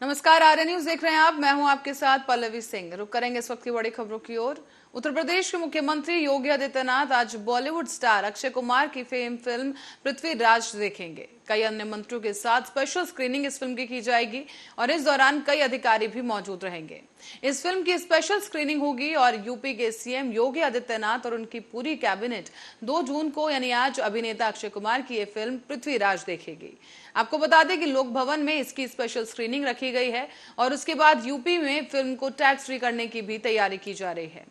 नमस्कार, आर्य न्यूज देख रहे हैं आप। मैं हूं आपके साथ पल्लवी सिंह। रुक करेंगे इस वक्त की बड़ी खबरों की ओर। उत्तर प्रदेश के मुख्यमंत्री योगी आदित्यनाथ आज बॉलीवुड स्टार अक्षय कुमार की फेम फिल्म पृथ्वीराज देखेंगे। कई अन्य मंत्रियों के साथ स्पेशल स्क्रीनिंग इस फिल्म की जाएगी और इस दौरान कई अधिकारी भी मौजूद रहेंगे। इस फिल्म की स्पेशल स्क्रीनिंग होगी और यूपी के सीएम योगी आदित्यनाथ और उनकी पूरी कैबिनेट 2 जून को यानी आज अभिनेता अक्षय कुमार की यह फिल्म पृथ्वीराज देखेगी। आपको बता दें कि लोक भवन में इसकी स्पेशल स्क्रीनिंग रखी गई है और उसके बाद यूपी में फिल्म को टैक्स फ्री करने की भी तैयारी की जा रही है।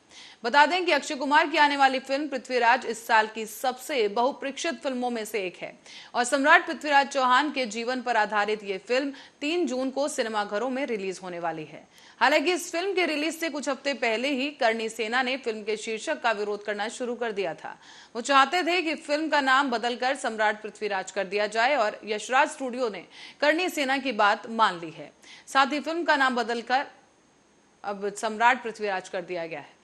बता दें कि अक्षय कुमार की आने वाली फिल्म पृथ्वीराज इस साल की सबसे बहुप्रतीक्षित फिल्मों में से एक है और सम्राट पृथ्वीराज चौहान के जीवन पर आधारित ये फिल्म 3 जून को सिनेमाघरों में रिलीज होने वाली है। हालांकि इस फिल्म के रिलीज से कुछ हफ्ते पहले ही करणी सेना ने फिल्म के शीर्षक का विरोध करना शुरू कर दिया था। वो चाहते थे कि फिल्म का नाम बदलकर सम्राट पृथ्वीराज कर दिया जाए और यशराज स्टूडियो ने करणी सेना की बात मान ली है। साथ ही फिल्म का नाम बदलकर अब सम्राट पृथ्वीराज कर दिया गया है।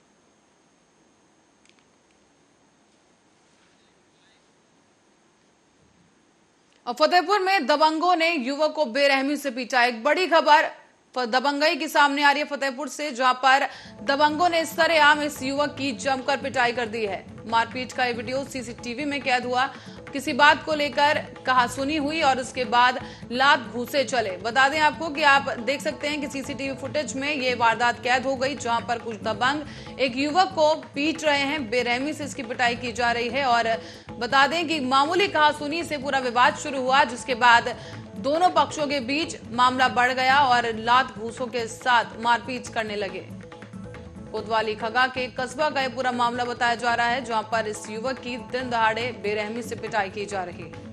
और फतेहपुर में दबंगों ने युवक को बेरहमी से पीटा। एक बड़ी खबर दबंगई की सामने आ रही है फतेहपुर से, जहां पर दबंगों ने सरेआम इस युवक की जमकर पिटाई कर दी है। मारपीट का ये वीडियो सीसीटीवी में कैद हुआ। किसी बात को लेकर कहासुनी हुई और उसके बाद लात घूसे चले। बता दें आपको कि आप देख सकते हैं कि सीसीटीवी फुटेज में ये वारदात कैद हो गई, जहां पर कुछ दबंग एक युवक को पीट रहे हैं, बेरहमी से इसकी पिटाई की जा रही है। और बता दें कि मामूली कहासुनी से पूरा विवाद शुरू हुआ, जिसके बाद दोनों पक्षों के बीच मामला बढ़ गया और लात घूसों के साथ मारपीट करने लगे। कोतवाली खगा के कस्बा का यह पूरा मामला बताया जा रहा है, जहां पर इस युवक की दिन दहाड़े बेरहमी से पिटाई की जा रही है।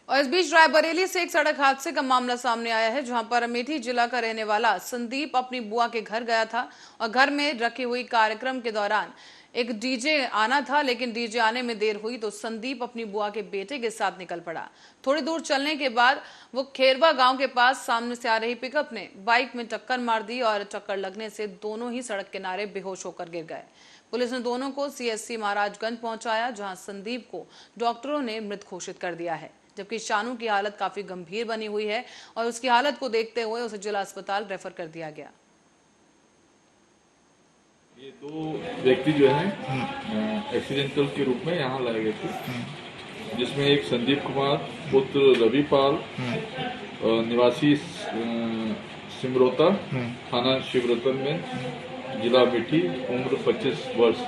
और इस बीच रायबरेली से एक सड़क हादसे का मामला सामने आया है, जहां पर अमेठी जिला का रहने वाला संदीप अपनी बुआ के घर गया था और घर में रखी हुई कार्यक्रम के दौरान एक डीजे आना था, लेकिन डीजे आने में देर हुई तो संदीप अपनी बुआ के बेटे के साथ निकल पड़ा। थोड़ी दूर चलने के बाद वो खेरवा गांव के पास सामने से आ रही पिकअप ने बाइक में टक्कर मार दी और टक्कर लगने से दोनों ही सड़क किनारे बेहोश होकर गिर गए। पुलिस ने दोनों को सीएससी महाराजगंज पहुंचाया, जहां संदीप को डॉक्टरों ने मृत घोषित कर दिया है, जबकि शानू की हालत काफी गंभीर बनी हुई है और उसकी हालत को देखते हुए उसे जिला अस्पताल रेफर कर दिया गया। ये 2 व्यक्ति जो हैं एक्सीडेंटल के रूप में यहाँ लाए गए थे, जिसमें एक संदीप कुमार पुत्र रविपाल निवासी सिमरोता थाना शिवरतन में जिला अमेठी, उम्र 25 वर्ष,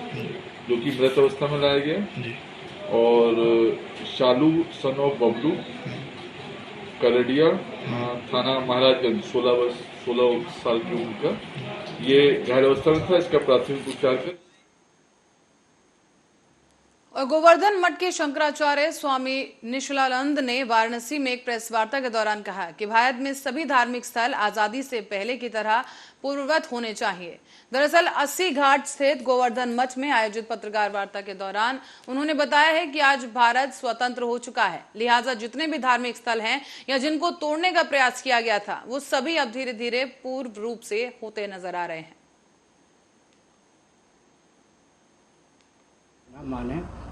जो कि मृत अवस्था में लाया गया। और शालू सन ऑफ बबलू करडिया थाना महाराजगंज 16 साल की उम्र का, ये घायल अवस्था में था। इसका प्राथमिक उपचार कर और गोवर्धन मठ के शंकराचार्य स्वामी निशलानंद ने वाराणसी में एक प्रेस वार्ता के दौरान कहा कि भारत में सभी धार्मिक स्थल आजादी से पहले की तरह पूर्ववत होने चाहिए। दरअसल 80 घाट स्थित गोवर्धन मठ में आयोजित पत्रकार वार्ता के दौरान उन्होंने बताया है कि आज भारत स्वतंत्र हो चुका है, लिहाजा जितने भी धार्मिक स्थल हैं या जिनको तोड़ने का प्रयास किया गया था, वो सभी अब धीरे धीरे पूर्ण रूप से होते नजर आ रहे हैं।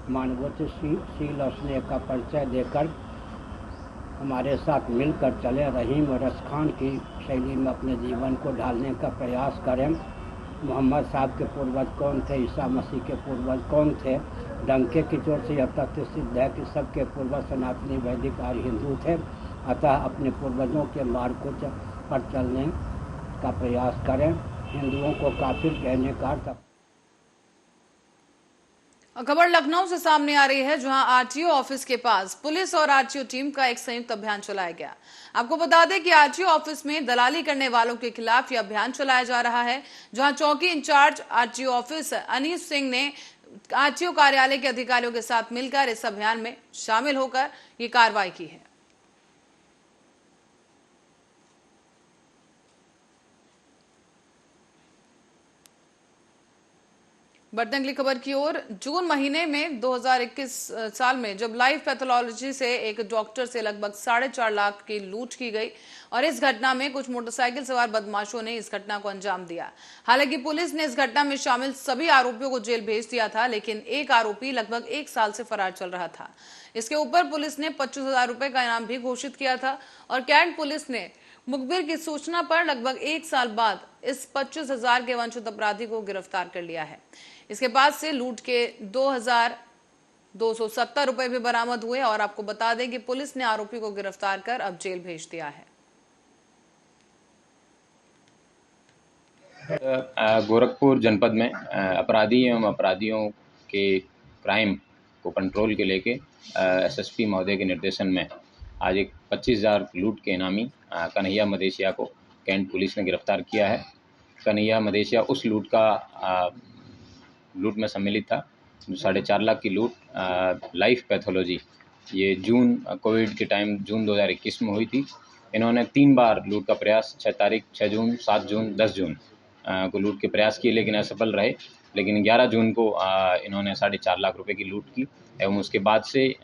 मानवताशील और स्नेह का परिचय देकर हमारे साथ मिलकर चले, रहीम और रसखान की शैली में अपने जीवन को ढालने का प्रयास करें। मोहम्मद साहब के पूर्वज कौन थे, ईसा मसीह के पूर्वज कौन थे, डंके की चोट से यह तथ्य सिद्ध है कि सबके पूर्वज सनातनी वैदिक आर्य हिंदू थे। अतः अपने पूर्वजों के मार्ग पर चलने का प्रयास करें। हिंदुओं को काफिर कहने का अर्थ। खबर लखनऊ से सामने आ रही है, जहां आरटीओ ऑफिस के पास पुलिस और आरटीओ टीम का एक संयुक्त अभियान चलाया गया। आपको बता दें कि आरटीओ ऑफिस में दलाली करने वालों के खिलाफ यह अभियान चलाया जा रहा है, जहां चौकी incharge RTO office Anis Singh ने आरटीओ कार्यालय के अधिकारियों के साथ मिलकर इस अभियान में शामिल होकर ये कार्रवाई की है। बढ़ते अगली खबर की ओर। जून महीने में 2021 साल में जब लाइफ पैथोलॉजी से एक डॉक्टर से लगभग 4.5 लाख की लूट की गई और इस घटना में कुछ मोटरसाइकिल सवार बदमाशों ने इस घटना को अंजाम दिया। हालांकि पुलिस ने इस घटना में शामिल सभी आरोपियों को जेल भेज दिया था, लेकिन एक आरोपी लगभग 1 साल से फरार चल रहा था। इसके ऊपर पुलिस ने 25,000 रुपए का इनाम भी घोषित किया था और कैंट पुलिस ने मुखबिर की सूचना पर लगभग 1 साल बाद इस 25,000 के वांछित अपराधी को गिरफ्तार कर लिया है। इसके पास से लूट के 2,270 रुपए भी बरामद हुए और आपको बता दें कि पुलिस ने आरोपी को गिरफ्तार कर अब जेल भेज दिया है। गोरखपुर जनपद में अपराधी एवं अपराधियों के क्राइम को कंट्रोल के लेके एसएसपी महोदय के निर्देशन में आज एक 25,000 लूट के इनामी कन्हैया मदेशिया को कैंट पुलिस ने गिरफ्तार किया है। कन्हैया मदेशिया उस लूट में सम्मिलित था जो 4.5 लाख की लूट लाइफ पैथोलॉजी, ये जून कोविड के टाइम जून 2021 में हुई थी। इन्होंने 3 बार लूट का प्रयास 6 तारीख, 6 जून, 7 जून, 10 जून को लूट के प्रयास किए, लेकिन असफल रहे। लेकिन 11 जून को इन्होंने 4.5 लाख रुपए की लूट की एवं उसके बाद से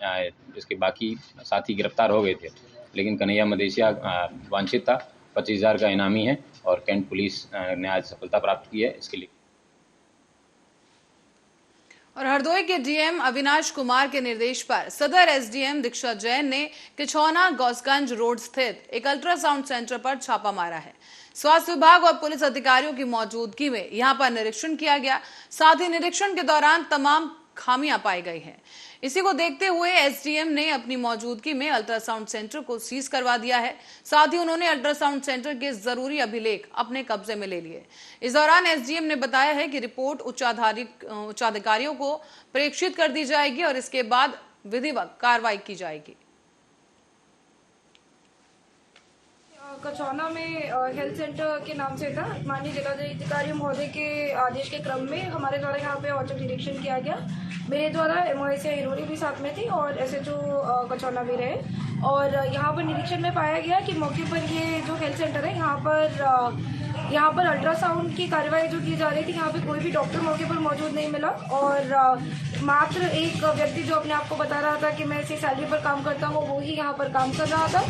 इसके बाकी साथी गिरफ्तार हो गए थे, लेकिन कन्हैया मदेशिया वांछित था। 25,000 का इनामी है और कैंट पुलिस ने आज सफलता प्राप्त की है इसके लिए। और हरदोई के डीएम अविनाश कुमार के निर्देश पर सदर एसडीएम दीक्षा जैन ने किछौना गौसगंज रोड स्थित एक अल्ट्रासाउंड सेंटर पर छापा मारा है। स्वास्थ्य विभाग और पुलिस अधिकारियों की मौजूदगी में यहां पर निरीक्षण किया गया। साथ ही निरीक्षण के दौरान तमाम खामियां पाई गई हैं। इसी को देखते हुए एसडीएम ने अपनी मौजूदगी में अल्ट्रासाउंड सेंटर को सीज करवा दिया है। साथ ही उन्होंने अल्ट्रासाउंड सेंटर के जरूरी अभिलेख अपने कब्जे में ले लिए। इस दौरान एसडीएम ने बताया है कि रिपोर्ट उच्चाधिकारियों को प्रेषित कर दी जाएगी और इसके बाद विधिवत कार्रवाई की जाएगी। कछौना में हेल्थ सेंटर के नाम से था। माननीय जिलाधिकारी महोदय के आदेश के क्रम में हमारे द्वारा यहाँ पे औचक निरीक्षण किया गया। मेरे द्वारा एमओएसए हिरोरी भी साथ में थी और एसएचओ कछौना भी रहे और यहाँ पर निरीक्षण में पाया गया कि मौके पर ये जो हेल्थ सेंटर है यहाँ पर अल्ट्रासाउंड की कार्रवाई जो की जा रही थी, यहाँ पे कोई भी डॉक्टर मौके पर मौजूद नहीं मिला और मात्र एक व्यक्ति जो अपने आप को बता रहा था कि मैं इसी सैलरी पर काम करता हूँ, वो ही यहाँ पर काम कर रहा था।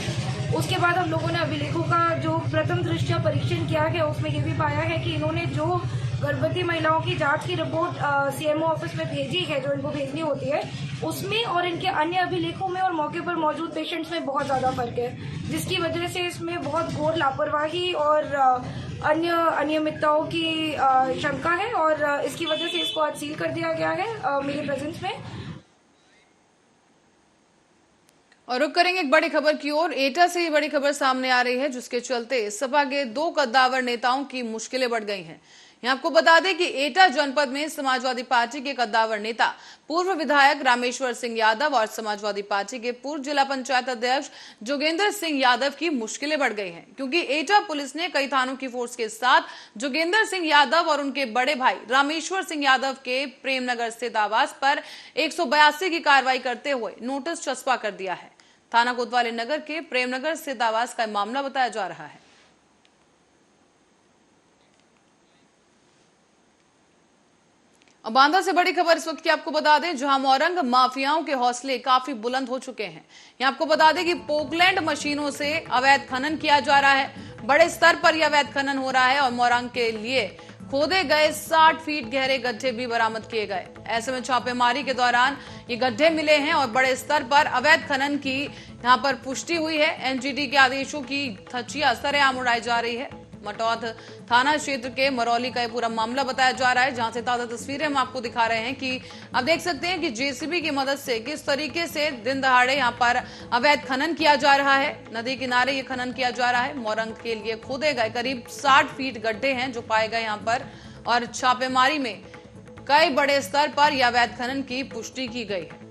उसके बाद हम लोगों ने अभिलेखों का जो प्रथम दृष्टया परीक्षण किया है, उसमें ये भी पाया है कि इन्होंने जो गर्भवती महिलाओं की जांच की रिपोर्ट सीएमओ ऑफिस में भेजी है, जो इनको भेजनी होती है, उसमें और इनके अन्य अभिलेखों में और मौके पर मौजूद पेशेंट्स में बहुत ज़्यादा फर्क है, जिसकी वजह से इसमें बहुत घोर लापरवाही और अन्य अनियमितताओं की शंका है और इसकी वजह से इसको आज सील कर दिया गया है मेरे प्रेजेंस में। और रुक करेंगे एक बड़ी खबर की ओर। एटा से ये बड़ी खबर सामने आ रही है, जिसके चलते सपा के 2 कद्दावर नेताओं की मुश्किलें बढ़ गई हैं। यहाँ आपको बता दें कि एटा जनपद में समाजवादी पार्टी के कद्दावर नेता पूर्व विधायक रामेश्वर सिंह यादव और समाजवादी पार्टी के पूर्व जिला पंचायत अध्यक्ष जोगेंद्र सिंह यादव की मुश्किलें बढ़ गई हैं, क्योंकि एटा पुलिस ने कई थानों की फोर्स के साथ जोगेंद्र सिंह यादव और उनके बड़े भाई रामेश्वर सिंह यादव के प्रेमनगर स्थित आवास पर 182 की कार्रवाई करते हुए नोटिस चस्पा कर दिया है। थाना कोतवाली नगर के प्रेमनगर स्थित आवास का मामला बताया जा रहा है। अब बांदा से बड़ी खबर इस वक्त की आपको बता दें, जहां मोरंग माफियाओं के हौसले काफी बुलंद हो चुके हैं। यहां आपको बता दें कि पोकलैंड मशीनों से अवैध खनन किया जा रहा है। बड़े स्तर पर यह अवैध खनन हो रहा है और मोरंग के लिए खोदे गए 60 फीट गहरे गड्ढे भी बरामद किए गए। ऐसे में छापेमारी के दौरान ये गड्ढे मिले हैं और बड़े स्तर पर अवैध खनन की यहां पर पुष्टि हुई है। एनजीटी के आदेशों की धज्जियां सरेआम उड़ाई जा रही है। मटौद थाना क्षेत्र के मरौली का ये पूरा मामला बताया जा रहा है, जहां से ताजा तस्वीरें हम आपको दिखा रहे हैं कि आप देख सकते हैं कि जेसीबी की मदद से किस तरीके से दिन दहाड़े यहां पर अवैध खनन किया जा रहा है। नदी किनारे ये खनन किया जा रहा है। मोरंग के लिए खोदे गए करीब 60 फीट गड्ढे हैं जो पाए गए यहां पर, और छापेमारी में कई बड़े स्तर पर यह अवैध खनन की पुष्टि की गई है।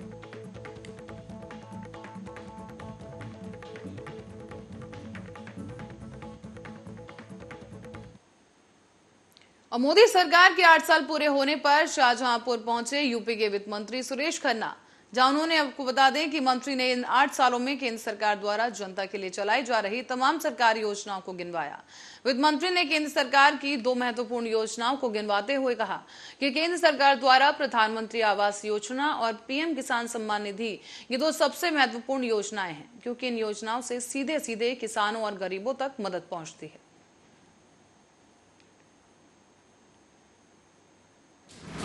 और मोदी सरकार के 8 साल पूरे होने पर शाहजहांपुर पहुंचे यूपी के वित्त मंत्री सुरेश खन्ना, जहां उन्होंने आपको बता दें कि मंत्री ने इन 8 सालों में केंद्र सरकार द्वारा जनता के लिए चलाई जा रही तमाम सरकारी योजनाओं को गिनवाया। वित्त मंत्री ने केंद्र सरकार की 2 महत्वपूर्ण योजनाओं को गिनवाते हुए कहा कि केंद्र सरकार द्वारा प्रधानमंत्री आवास योजना और पीएम किसान सम्मान निधि ये 2 सबसे महत्वपूर्ण योजनाएं हैं, क्योंकि इन योजनाओं से सीधे सीधे किसानों और गरीबों तक मदद पहुंचती है।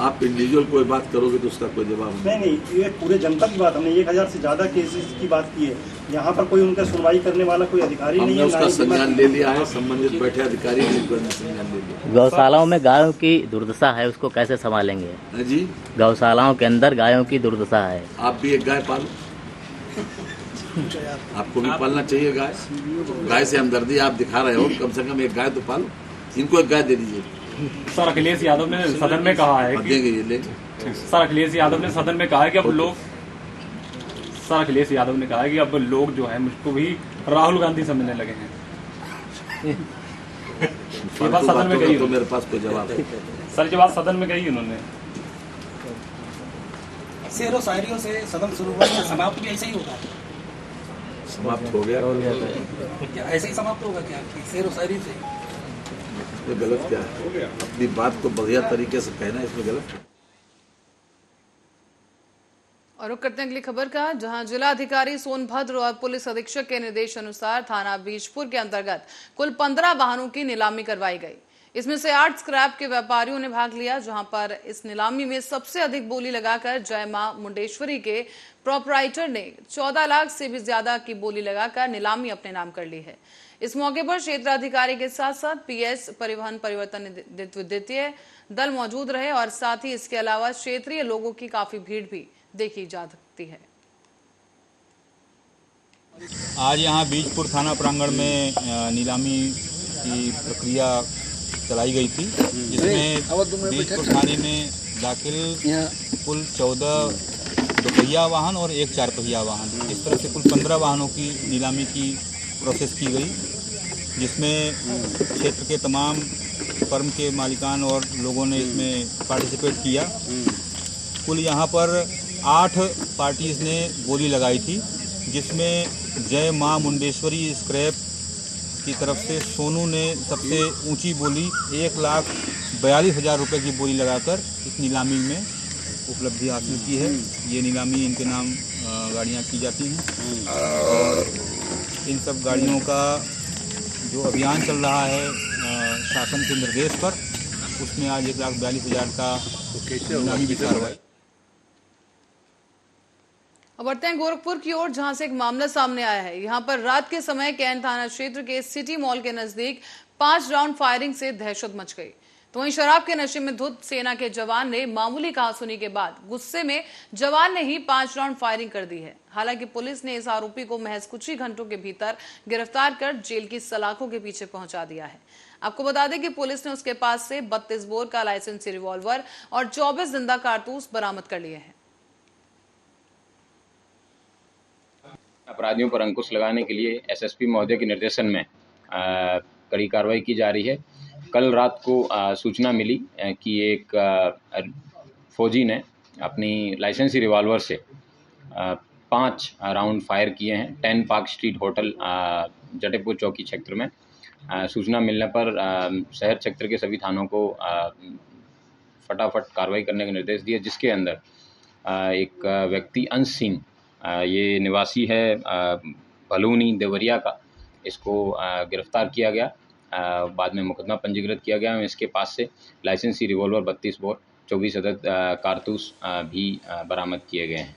आप इंडिविजुअल कोई बात करोगे तो उसका कोई जवाब नहीं, ये पूरे जनता की बात, हमने 1000 से ज्यादा केसेस की बात की है। यहाँ पर कोई उनका सुनवाई करने वाला कोई अधिकारी नहीं है। हमने उसका संज्ञान ले लिया है, संबंधित बैठे अधिकारी ने संज्ञान ले लिया। गौशालाओं में गायों की दुर्दशा है, उसको कैसे संभालेंगे? जी, गौशालाओं के अंदर गायों की दुर्दशा है। आप भी एक गाय पालो, आपको भी पालना चाहिए गाय। गाय से हमदर्दी आप दिखा रहे हो, कम से कम एक गाय तो पालो। इनको एक गाय दे दीजिए। सर अखिलेश यादव ने सदन में कहा है सर अखिलेश यादव ने सदन में कहा है कि अब लोग जो है मुझको भी राहुल गांधी समझने लगे हैं। ये बात सदन में कही तो मेरे पास कोई जवाब है सर, ये बात सदन में कही उन्होंने। शेरों शायरियों से सदन शुरू हुआ, समाप्त भी ऐसे ही होगा? समाप्त हो गया क्या ऐसे ही समाप्त होगा क्या शेरों शायरी से? इसमें गलत क्या है? अपनी बात को बढ़िया तरीके से कहना, इसमें गलत है। और रुक करते हैं अगली खबर का, जहां जिला अधिकारी सोनभद्र और पुलिस अधीक्षक के निर्देश अनुसार थाना बीजपुर के अंतर्गत कुल 15 वाहनों की नीलामी करवाई गई। इसमें से 8 स्क्रैप के व्यापारियों ने भाग लिया, जहां पर इस नीलामी में सबसे अधिक बोली लगाकर जय मां मुंडेश्वरी के प्रोपराइटर ने 14 लाख से भी ज्यादा की बोली लगाकर नीलामी अपने नाम कर ली है। इस मौके पर क्षेत्र अधिकारी के साथ साथ पीएस परिवहन परिवर्तन द्वितीय दल मौजूद रहे और साथ ही इसके अलावा क्षेत्रीय लोगों की काफी भीड़ भी देखी जा सकती है। आज यहाँ बीजपुर थाना प्रांगण में नीलामी की प्रक्रिया चलाई गई थी, जिसमें बीजपुर थाने में दाखिल कुल 14 दोपहिया वाहन और 1 4 पहिया वाहन, इस तरह से कुल 15 वाहनों की नीलामी की प्रोसेस की गई, जिसमें क्षेत्र के तमाम फर्म के मालिकान और लोगों ने इसमें पार्टिसिपेट किया। कुल यहाँ पर 8 पार्टीज ने बोली लगाई थी, जिसमें जय मां मुंडेश्वरी स्क्रैप की तरफ से सोनू ने सबसे ऊंची बोली 1,42,000 रुपये की बोली लगाकर इस नीलामी में उपलब्धि हासिल की है। ये नीलामी इनके नाम गाड़ियाँ की जाती हैं और इन सब गाड़ियों का जो अभियान चल रहा है शासन के निर्देश पर, उसमें आज 1,42,000 का नीलामी की कार्रवाई। अब बढ़ते हैं गोरखपुर की ओर, जहां से एक मामला सामने आया है। यहां पर रात के समय कैंट थाना क्षेत्र के सिटी मॉल के नजदीक 5 राउंड फायरिंग से दहशत मच गई। तो वहीं शराब के नशे में धुत सेना के जवान ने मामूली कहासुनी के बाद गुस्से में जवान ने ही 5 राउंड फायरिंग कर दी है। हालांकि पुलिस ने इस आरोपी को महज कुछ ही घंटों के भीतर गिरफ्तार कर जेल की सलाखों के पीछे पहुंचा दिया है। आपको बता दें कि पुलिस ने उसके पास से 32 बोर का लाइसेंसी रिवॉल्वर और 24 जिंदा कारतूस बरामद कर लिए हैं। अपराधियों पर अंकुश लगाने के लिए एसएसपी महोदय के निर्देशन में कड़ी कार्रवाई की जा रही है। कल रात को सूचना मिली कि एक फौजी ने अपनी लाइसेंसी रिवॉल्वर से 5 राउंड फायर किए हैं 10 पार्क स्ट्रीट होटल जटेपुर चौकी क्षेत्र में। सूचना मिलने पर शहर क्षेत्र के सभी थानों को फटाफट कार्रवाई करने के निर्देश दिए, जिसके अंदर एक व्यक्ति अंश सिंह, ये निवासी है भलूनी देवरिया का, इसको गिरफ्तार किया गया। बाद में मुकदमा पंजीकृत किया गया। इसके पास से लाइसेंसी रिवॉल्वर 32 बोर 24 अदद कारतूस भी बरामद किए गए हैं।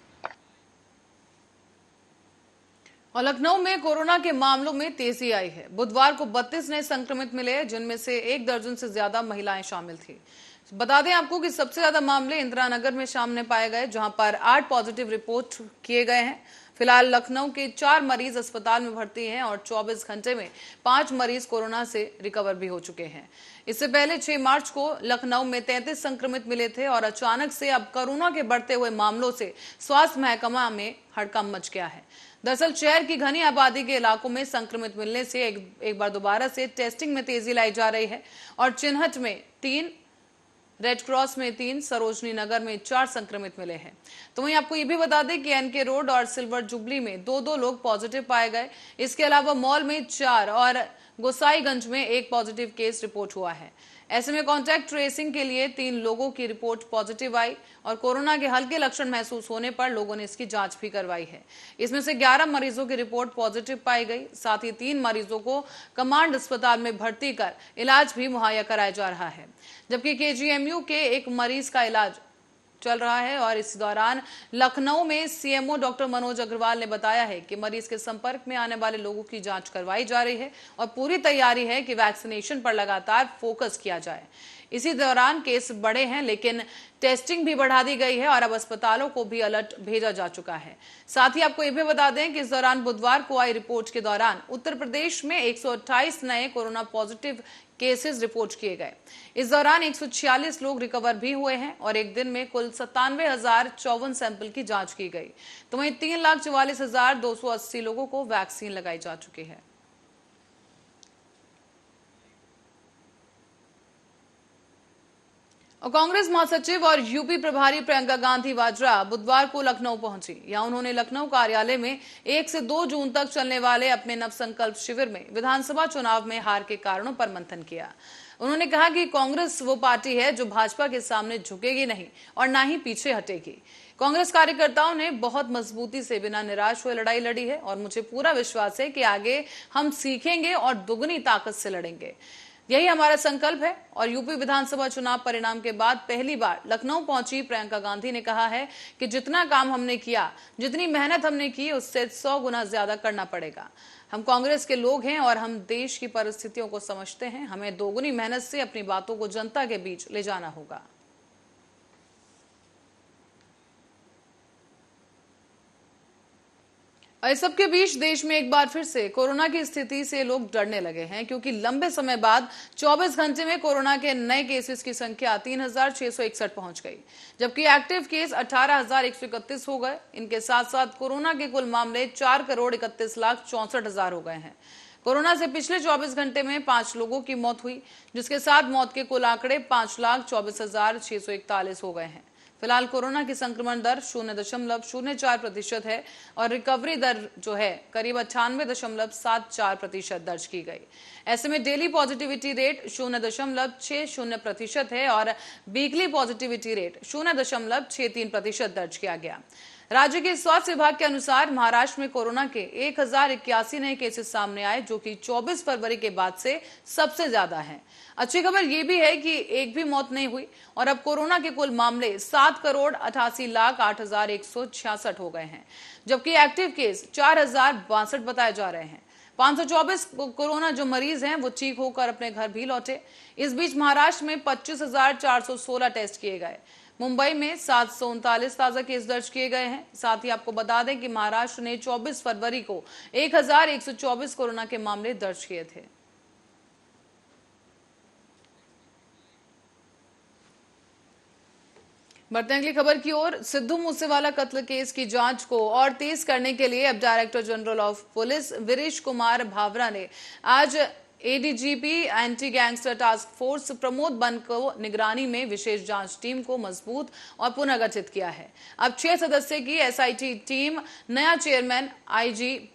और लखनऊ में कोरोना के मामलों में तेजी आई है। बुधवार को 32 नए संक्रमित मिले, जिनमें से 1 दर्जन से ज्यादा महिलाएं शामिल थी। बता दें आपको कि सबसे ज्यादा मामले इंदिरा नगर में सामने पाए गए, जहां पर 8 पॉजिटिव रिपोर्ट किए गए हैं। फिलहाल लखनऊ के 4 मरीज अस्पताल में भर्ती हैं और 24 घंटे में 5 मरीज कोरोना से रिकवर भी हो चुके हैं। इससे पहले 6 मार्च को लखनऊ में 33 संक्रमित मिले थे और अचानक से अब कोरोना के बढ़ते हुए मामलों से स्वास्थ्य महकमा में हड़कंप मच गया है। दरअसल शहर की घनी आबादी के इलाकों में संक्रमित मिलने से एक बार दोबारा से टेस्टिंग में तेजी लाई जा रही है और चिन्हट में 3 रेड क्रॉस में 3, सरोजनी नगर में 4 संक्रमित मिले हैं। तो वहीं आपको ये भी बता दें कि एनके रोड और सिल्वर जुबली में 2 लोग पॉजिटिव पाए गए। इसके अलावा मॉल में 4 और गोसाईगंज में 1 पॉजिटिव केस रिपोर्ट हुआ है। ऐसे में कॉन्टैक्ट ट्रेसिंग के लिए 3 लोगों की रिपोर्ट पॉजिटिव आई और कोरोना के हल्के लक्षण महसूस होने पर लोगों ने इसकी जांच भी करवाई है। इसमें से 11 मरीजों की रिपोर्ट पॉजिटिव पाई गई। साथ ही 3 मरीजों को कमांड अस्पताल में भर्ती कर इलाज भी मुहैया कराया जा रहा है, जबकि केजीएमयू के एक मरीज का इलाज चल रहा है। और इस दौरान लखनऊ में सीएमओ डॉक्टर मनोज अग्रवाल ने बताया है कि मरीज के संपर्क में आने वाले लोगों की जांच करवाई जा रही है और पूरी तैयारी है कि वैक्सीनेशन पर लगातार फोकस किया जाए। इसी दौरान केस बढ़े हैं, लेकिन टेस्टिंग भी बढ़ा दी गई है और अब अस्पतालों को भी अलर्ट भेजा जा चुका है। साथ ही आपको यह भी बता दें कि इस दौरान बुधवार को आई रिपोर्ट के दौरान उत्तर प्रदेश में 128 नए कोरोना पॉजिटिव केसेस रिपोर्ट किए गए। इस दौरान 146 लोग रिकवर भी हुए हैं और एक दिन में कुल 97,054 सैंपल की जांच की गई। तो वहीं 3,44,280 लोगों को वैक्सीन लगाई जा चुकी है। और कांग्रेस महासचिव और यूपी प्रभारी प्रियंका गांधी वाड्रा बुधवार को लखनऊ पहुंची। यहां उन्होंने लखनऊ कार्यालय में 1 से 2 जून तक चलने वाले अपने नवसंकल्प शिविर में विधानसभा चुनाव में हार के कारणों पर मंथन किया। उन्होंने कहा कि कांग्रेस वो पार्टी है जो भाजपा के सामने झुकेगी नहीं और ना ही पीछे हटेगी। कांग्रेस कार्यकर्ताओं ने बहुत मजबूती से बिना निराश हुए लड़ाई लड़ी है और मुझे पूरा विश्वास है कि आगे हम सीखेंगे और दुगनी ताकत से लड़ेंगे। यही हमारा संकल्प है। और यूपी विधानसभा चुनाव परिणाम के बाद पहली बार लखनऊ पहुंची प्रियंका गांधी ने कहा है कि जितना काम हमने किया, जितनी मेहनत हमने की, उससे 100 गुना ज्यादा करना पड़ेगा। हम कांग्रेस के लोग हैं और हम देश की परिस्थितियों को समझते हैं। हमें दोगुनी मेहनत से अपनी बातों को जनता के बीच ले जाना होगा। और इस सबके बीच देश में एक बार फिर से कोरोना की स्थिति से लोग डरने लगे हैं, क्योंकि लंबे समय बाद 24 घंटे में कोरोना के नए केसेस की संख्या 3,661 पहुंच गई, जबकि एक्टिव केस 18,131 हो गए। इनके साथ साथ कोरोना के कुल मामले 4,31,64,000 हो गए हैं। कोरोना से पिछले 24 घंटे में 5 लोगों की मौत हुई, जिसके साथ मौत के कुल आंकड़े 5,24,641 हो गए हैं। फिलहाल कोरोना की संक्रमण दर 0.04% है और रिकवरी दर जो है करीब 98.74% दर्ज की गई। ऐसे में डेली पॉजिटिविटी रेट 0.60% है और वीकली पॉजिटिविटी रेट 0.63% दर्ज किया गया। राज्य के स्वास्थ्य विभाग के अनुसार महाराष्ट्र में कोरोना के 1,081 नए केसेस सामने आए, जो कि 24 फरवरी के बाद से सबसे ज्यादा है। अच्छी खबर यह भी है कि एक भी मौत नहीं हुई और अब कोरोना के कुल मामले 7,88,08,166 हो गए हैं, जबकि एक्टिव केस 4,062 बताए जा रहे हैं। 524 कोरोना जो मरीज हैं वो ठीक होकर अपने घर भी लौटे। इस बीच महाराष्ट्र में 25,416 टेस्ट किए गए। मुंबई में 739 ताजा केस दर्ज किए गए हैं। साथ ही आपको बता दें कि महाराष्ट्र ने 24 फरवरी को 1,124 कोरोना के मामले दर्ज किए थे। बढ़ते हैं अगली खबर की ओर। सिद्धू मूसेवाला कत्ल केस की जांच को और तेज करने के लिए अब director general of police Viresh Kumar Bhawra ने आज ADGP anti gangster task force Pramod Ban को निगरानी में विशेष जांच टीम को मजबूत और पुनर्गठित किया है। अब 6 सदस्य की एसआईटी टीम नया चेयरमैन आईजी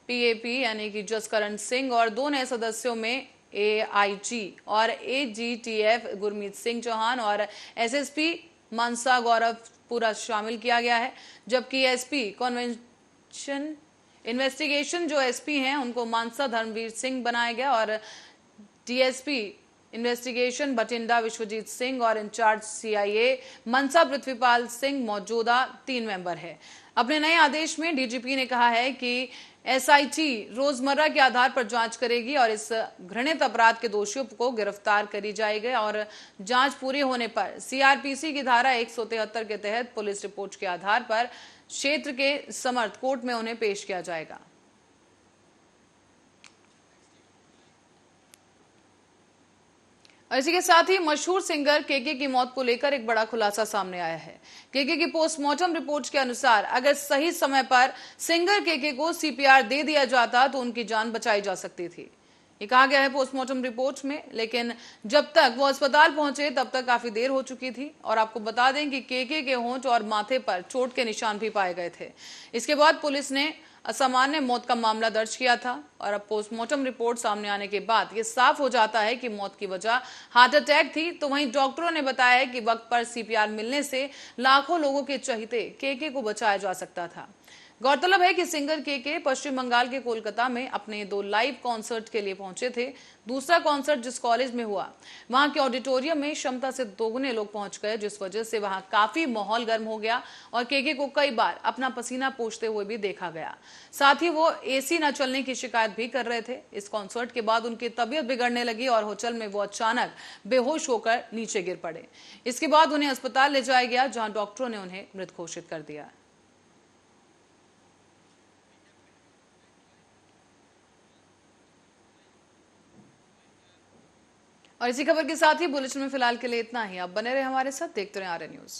पीएपी यानी कि जसकरण सिंह और 2 नए सदस्यों में एआईजी और एजीटीएफ गुरमीत सिंह चौहान और एसएसपी मनसा गौरव पूरा शामिल किया गया है, जबकि एसपी कॉन्वेंशन इन्वेस्टिगेशन जो एसपी हैं उनको मानसा धर्मवीर सिंह बनाया गया और डीएसपी इन्वेस्टिगेशन बठिंडा विश्वजीत सिंह और इंचार्ज सीआईए मनसा पृथ्वीपाल सिंह मौजूदा 3 मेंबर है। अपने नए आदेश में डीजीपी ने कहा है कि एसआईटी रोजमर्रा के आधार पर जांच करेगी और इस घृणित अपराध के दोषियों को गिरफ्तार करी जाएगी और जांच पूरी होने पर सीआरपीसी की धारा 173 के तहत पुलिस रिपोर्ट के आधार पर क्षेत्र के समर्थ कोर्ट में उन्हें पेश किया जाएगा। और इसी के साथ ही मशहूर सिंगर केके की मौत को लेकर एक बड़ा खुलासा सामने आया है। केके की पोस्टमार्टम रिपोर्ट के अनुसार अगर सही समय पर सिंगर केके को सीपीआर दे दिया जाता तो उनकी जान बचाई जा सकती थी। ये कहा गया है पोस्टमार्टम रिपोर्ट में। लेकिन जब तक वो अस्पताल पहुंचे तब तक काफी देर हो चुकी थी। और आपको बता दें कि केके के होंठ और माथे पर चोट के निशान भी पाए गए थे। इसके बाद पुलिस ने असामान्य मौत का मामला दर्ज किया था। और अब पोस्टमार्टम रिपोर्ट सामने आने के बाद ये साफ हो जाता है कि मौत की वजह हार्ट अटैक थी। तो वहीं डॉक्टरों ने बताया है कि वक्त पर सीपीआर मिलने से लाखों लोगों के चहेते केके को बचाया जा सकता था। गौरतलब है कि सिंगर केके पश्चिम बंगाल के कोलकाता में अपने 2 लाइव कॉन्सर्ट के लिए पहुंचे थे। दूसरा कॉन्सर्ट जिस कॉलेज में हुआ वहां के ऑडिटोरियम में क्षमता से दोगुने लोग पहुंच गए, जिस वजह से वहां काफी माहौल गर्म हो गया और केके को कई बार अपना पसीना पोंछते हुए भी देखा गया। साथ ही वो एसी न चलने की शिकायत भी कर रहे थे। इस कॉन्सर्ट के बाद उनकी तबीयत बिगड़ने लगी और होटल में वो अचानक बेहोश होकर नीचे गिर पड़े। इसके बाद उन्हें अस्पताल ले जाया गया, जहां डॉक्टरों ने उन्हें मृत घोषित कर दिया। और इसी खबर के साथ ही बुलेटिन में फिलहाल के लिए इतना ही। आप बने रहे हमारे साथ, देखते रहे आर्य न्यूज।